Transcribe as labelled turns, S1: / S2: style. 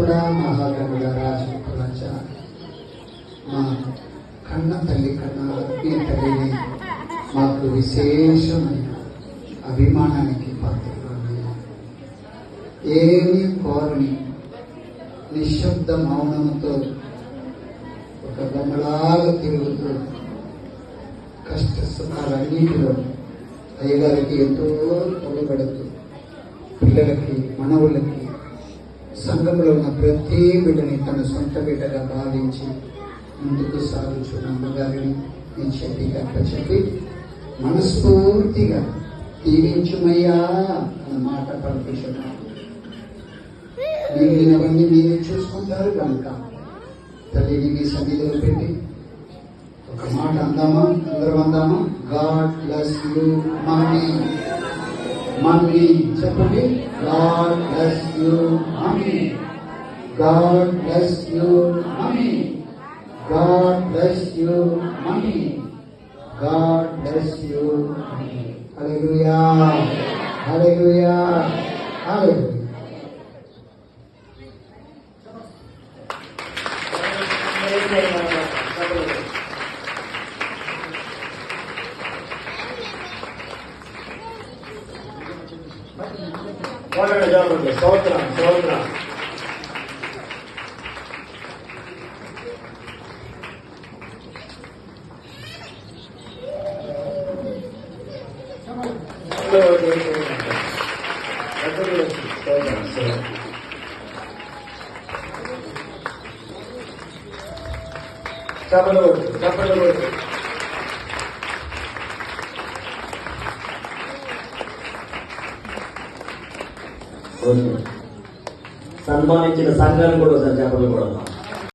S1: పరిశుద్ధుడా, మహాగణుడ, రాజ, మా కన్న తల్లి కన్నా ఆత్మీయ తల్లిని మాకు విశేషమైన అభిమానానికి పాత్రలు, ఏమీ కోరని నిశ్శబ్ద మౌనంతో ఒక బొమ్మలాగా తిరుగుతూ కష్ట సుఖాలన్నింటిలో అయ్యగారికి ఎంతో పొగబడుతూ పిల్లలకి, మనవులకి, సంఘంలో ఉన్న ప్రతి బిడ్డని తన సొంత బిడ్డగా భావించి ముందుకు సాగుచున్న అమ్మగారిని నేను చెప్పి మనస్ఫూర్తిగా దీవించుమయ్యా అన్న మాట పంపించున్నాను. మిగిలినవన్నీ మీరే చూసుకుంటారు కనుక తల్లిని మీ సన్నిధిలో పెట్టి ఒక మాట అందామా? అందరం అందామా? God bless you mummy. Mummy చెప్పండి. God bless you mummy. God bless you mummy. God bless you mummy. God bless you mummy. Hallelujah, hallelujah, hallelujah.
S2: స్తోత్రం, స్తోత్రం. చప్పలు కొట్టు, చప్పలు కొట్టు. సన్మానించిన సంఘాన్ని కూడా ఒకసారి చప్పలు కొడతాం.